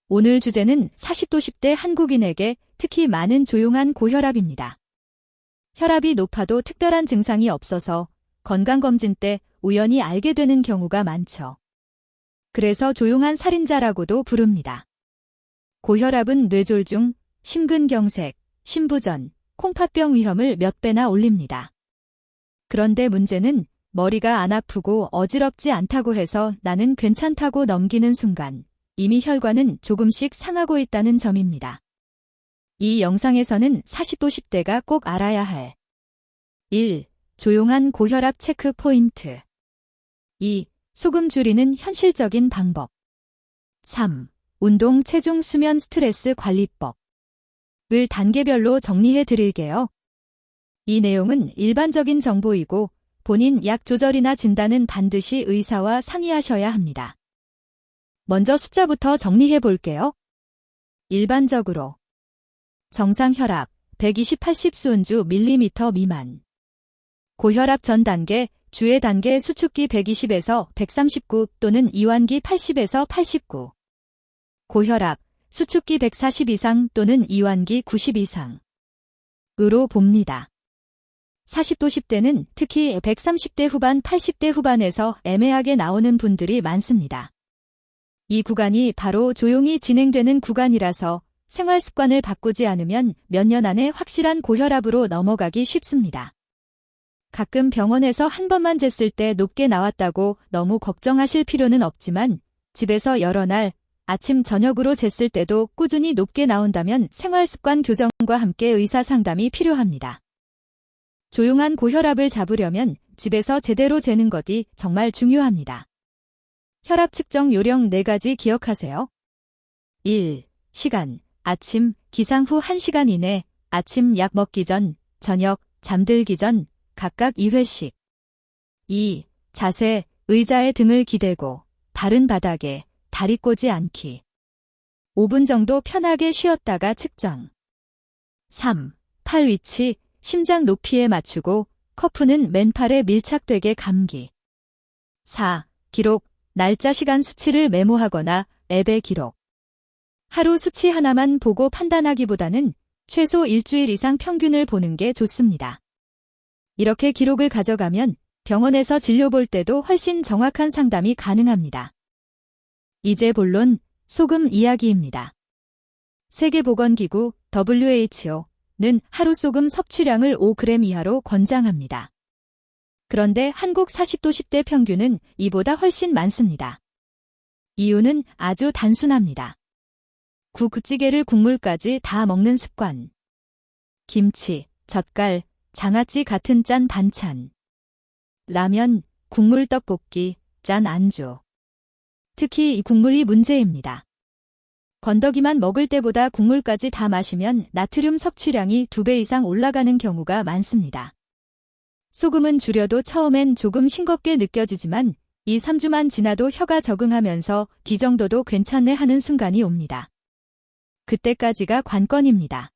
오늘 주제는 40도 10대 한국인에게 특히 많은 조용한 고혈압입니다. 혈압이 높아도 특별한 증상이 없어서 건강검진 때 우연히 알게 되는 경우가 많죠. 그래서 조용한 살인자라고도 부릅니다. 고혈압은 뇌졸중, 심근경색, 심부전, 콩팥병 위험을 몇 배나 올립니다. 그런데 문제는 머리가 안 아프고 어지럽지 않다고 해서 나는 괜찮다고 넘기는 순간 이미 혈관은 조금씩 상하고 있다는 점입니다. 이 영상에서는 40도 10대가 꼭 알아야 할 1. 조용한 고혈압 체크 포인트 2. 소금 줄이는 현실적인 방법 3. 운동, 체중, 수면, 스트레스 관리법을 단계별로 정리해 드릴게요. 이 내용은 일반적인 정보이고 본인 약 조절이나 진단은 반드시 의사와 상의하셔야 합니다. 먼저 숫자부터 정리해 볼게요. 일반적으로 정상 혈압 120/80 수은주 밀리미터 미만 고혈압 전 단계, 주의 단계 수축기 120에서 139 또는 이완기 80에서 89 고혈압, 수축기 140 이상 또는 이완기 90 이상으로 봅니다. 40도 10대는 특히 130대 후반, 80대 후반에서 애매하게 나오는 분들이 많습니다. 이 구간이 바로 조용히 진행되는 구간이라서 생활 습관을 바꾸지 않으면 몇 년 안에 확실한 고혈압으로 넘어가기 쉽습니다. 가끔 병원에서 한 번만 쟀을 때 높게 나왔다고 너무 걱정하실 필요는 없지만 집에서 여러 날 아침 저녁으로 쟀을 때도 꾸준히 높게 나온다면 생활 습관 교정과 함께 의사 상담이 필요합니다. 조용한 고혈압을 잡으려면 집에서 제대로 재는 것이 정말 중요합니다. 혈압 측정 요령 4가지 기억하세요. 1. 시간. 아침, 기상 후 1시간 이내, 아침 약 먹기 전, 저녁, 잠들기 전, 각각 2회씩. 2. 자세. 의자에 등을 기대고, 발은 바닥에, 다리 꼬지 않기. 5분 정도 편하게 쉬었다가 측정. 3. 팔 위치. 심장 높이에 맞추고 커프는 맨팔에 밀착되게 감기. 4. 기록. 날짜 시간 수치를 메모하거나 앱에 기록. 하루 수치 하나만 보고 판단하기보다는 최소 일주일 이상 평균을 보는 게 좋습니다. 이렇게 기록을 가져가면 병원에서 진료 볼 때도 훨씬 정확한 상담이 가능합니다. 이제 본론, 소금 이야기입니다. 세계보건기구 WHO는 하루 소금 섭취량을 5g 이하로 권장합니다. 그런데 한국 40도 10대 평균은 이보다 훨씬 많습니다. 이유는 아주 단순합니다. 국찌개를 국물까지 다 먹는 습관. 김치, 젓갈, 장아찌 같은 짠 반찬. 라면, 국물 떡볶이, 짠 안주. 특히 이 국물이 문제입니다. 건더기만 먹을 때보다 국물까지 다 마시면 나트륨 섭취량이 2배 이상 올라가는 경우가 많습니다. 소금은 줄여도 처음엔 조금 싱겁게 느껴지지만 2-3주만 지나도 혀가 적응하면서 이 정도도 괜찮네 하는 순간이 옵니다. 그때까지가 관건입니다.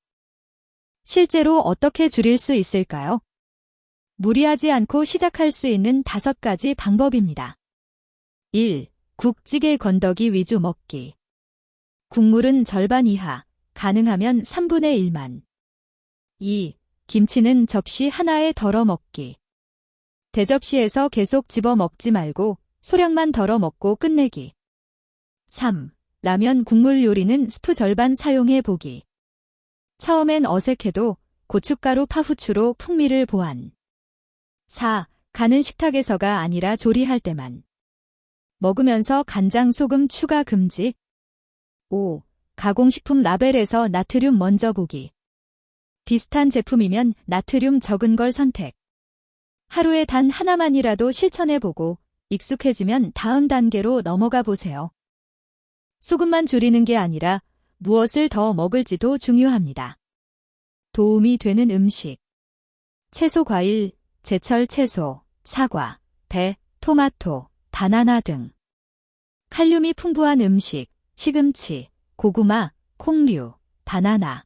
실제로 어떻게 줄일 수 있을까요? 무리하지 않고 시작할 수 있는 5가지 방법입니다. 1. 국찌개 건더기 위주 먹기. 국물은 절반 이하, 가능하면 3분의 1만. 2. 김치는 접시 하나에 덜어 먹기. 대접시에서 계속 집어 먹지 말고 소량만 덜어 먹고 끝내기. 3. 라면 국물 요리는 스프 절반 사용해 보기. 처음엔 어색해도 고춧가루 파후추로 풍미를 보완. 4. 가는 식탁에서가 아니라 조리할 때만. 먹으면서 간장 소금 추가 금지. 5. 가공식품 라벨에서 나트륨 먼저 보기. 비슷한 제품이면 나트륨 적은 걸 선택. 하루에 단 하나만이라도 실천해보고 익숙해지면 다음 단계로 넘어가 보세요. 소금만 줄이는 게 아니라 무엇을 더 먹을지도 중요합니다. 도움이 되는 음식. 채소 과일, 제철 채소, 사과, 배, 토마토, 바나나 등. 칼륨이 풍부한 음식, 시금치, 고구마, 콩류, 바나나.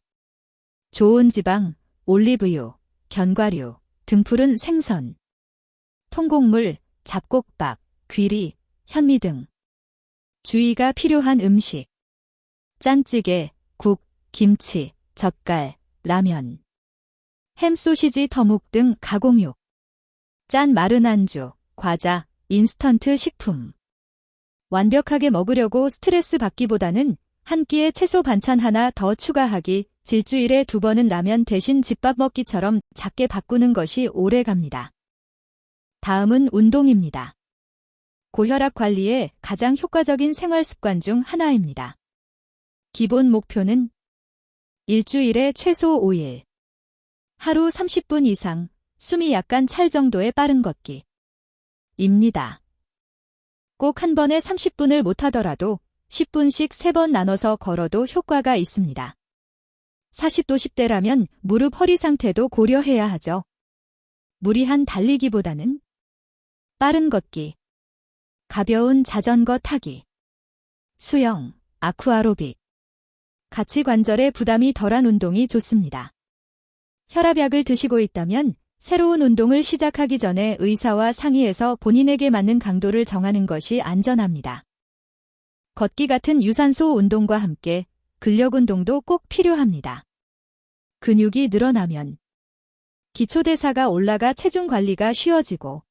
좋은 지방, 올리브유, 견과류, 등푸른 생선. 통곡물, 잡곡밥, 귀리, 현미 등. 주의가 필요한 음식. 짠찌개, 국, 김치, 젓갈, 라면, 햄, 소시지, 터묵 등 가공육, 짠 마른 안주, 과자, 인스턴트 식품. 완벽하게 먹으려고 스트레스 받기보다는 한 끼에 채소 반찬 하나 더 추가하기, 일주일에 2번은 라면 대신 집밥 먹기처럼 작게 바꾸는 것이 오래 갑니다. 다음은 운동입니다. 고혈압 관리에 가장 효과적인 생활 습관 중 하나입니다. 기본 목표는 일주일에 최소 5일, 하루 30분 이상, 숨이 약간 찰 정도의 빠른 걷기 입니다. 꼭 한 번에 30분을 못하더라도 10분씩 3번 나눠서 걸어도 효과가 있습니다. 40도 10대라면 무릎 허리 상태도 고려해야 하죠. 무리한 달리기보다는 빠른 걷기, 가벼운 자전거 타기, 수영, 아쿠아로빅, 가치 관절에 부담이 덜한 운동이 좋습니다. 혈압약을 드시고 있다면 새로운 운동을 시작하기 전에 의사와 상의해서 본인에게 맞는 강도를 정하는 것이 안전합니다. 걷기 같은 유산소 운동과 함께 근력 운동도 꼭 필요합니다. 근육이 늘어나면 기초대사가 올라가 체중 관리가 쉬워지고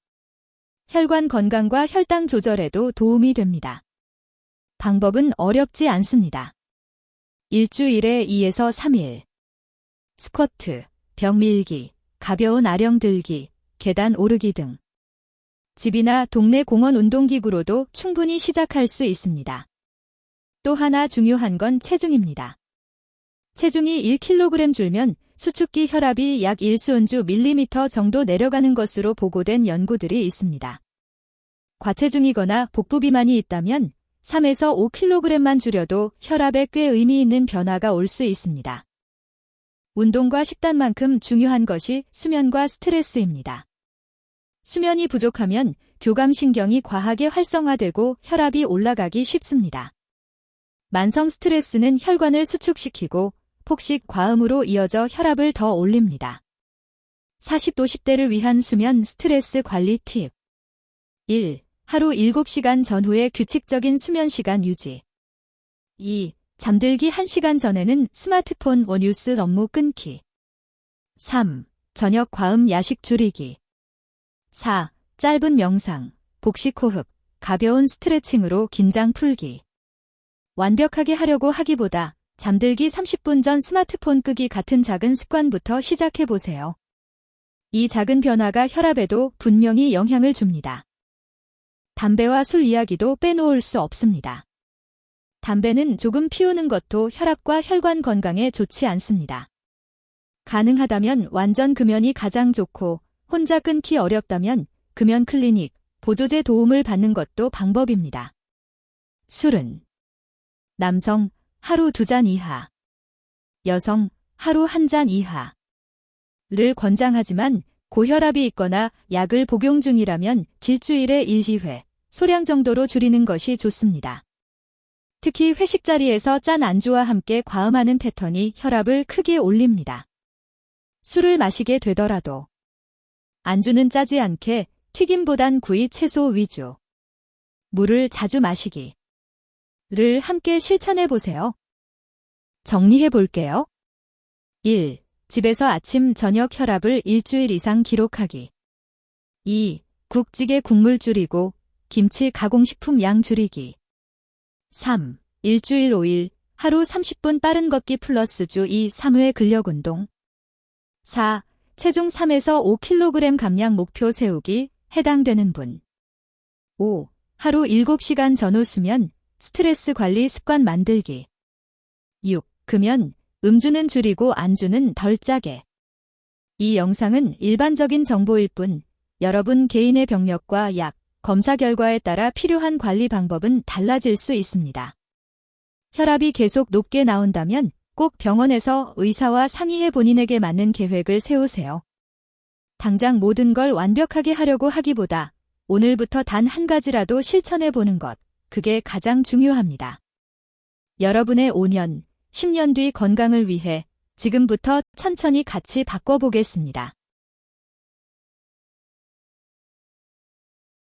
혈관 건강과 혈당 조절에도 도움이 됩니다. 방법은 어렵지 않습니다. 일주일에 2에서 3일. 스쿼트, 벽 밀기, 가벼운 아령 들기, 계단 오르기 등 집이나 동네 공원 운동기구로도 충분히 시작할 수 있습니다. 또 하나 중요한 건 체중입니다. 체중이 1kg 줄면 수축기 혈압이 약 1순주 밀리미터 정도 내려가는 것으로 보고된 연구들이 있습니다. 과체중이거나 복부 비만이 있다면 3에서 5kg만 줄여도 혈압에 꽤 의미 있는 변화가 올 수 있습니다. 운동과 식단만큼 중요한 것이 수면과 스트레스입니다. 수면이 부족하면 교감신경이 과하게 활성화되고 혈압이 올라가기 쉽습니다. 만성 스트레스는 혈관을 수축시키고 폭식 과음으로 이어져 혈압을 더 올립니다. 40도 10대를 위한 수면 스트레스 관리 팁. 1. 하루 7시간 전후에 규칙적인 수면 시간 유지. 2. 잠들기 1시간 전에는 스마트폰 뉴스 업무 끊기. 3. 저녁 과음 야식 줄이기. 4. 짧은 명상, 복식 호흡, 가벼운 스트레칭으로 긴장 풀기. 완벽하게 하려고 하기보다 잠들기 30분 전 스마트폰 끄기 같은 작은 습관부터 시작해보세요. 이 작은 변화가 혈압에도 분명히 영향을 줍니다. 담배와 술 이야기도 빼놓을 수 없습니다. 담배는 조금 피우는 것도 혈압과 혈관 건강에 좋지 않습니다. 가능하다면 완전 금연이 가장 좋고 혼자 끊기 어렵다면 금연 클리닉, 보조제 도움을 받는 것도 방법입니다. 술은 남성 하루 2잔 이하, 여성 하루 1잔 이하를 권장하지만 고혈압이 있거나 약을 복용 중이라면 일주일에 1회, 소량 정도로 줄이는 것이 좋습니다. 특히 회식 자리에서 짠 안주와 함께 과음하는 패턴이 혈압을 크게 올립니다. 술을 마시게 되더라도 안주는 짜지 않게 튀김보단 구이 채소 위주. 물을 자주 마시기를 함께 실천해 보세요. 정리해 볼게요. 1. 집에서 아침, 저녁 혈압을 일주일 이상 기록하기. 2. 국찌개 국물 줄이고 김치 가공식품 양 줄이기. 3. 일주일 5일, 하루 30분 빠른 걷기 플러스 주 2, 3회 근력운동. 4. 체중 3에서 5kg 감량 목표 세우기, 해당되는 분. 5. 하루 7시간 전후 수면, 스트레스 관리 습관 만들기. 6. 금연, 음주는 줄이고 안주는 덜 짜게. 이 영상은 일반적인 정보일 뿐, 여러분 개인의 병력과 약, 검사 결과에 따라 필요한 관리 방법은 달라질 수 있습니다. 혈압이 계속 높게 나온다면 꼭 병원에서 의사와 상의해 본인에게 맞는 계획을 세우세요. 당장 모든 걸 완벽하게 하려고 하기보다 오늘부터 단 한 가지라도 실천해 보는 것, 그게 가장 중요합니다. 여러분의 5년, 10년 뒤 건강을 위해 지금부터 천천히 같이 바꿔보겠습니다.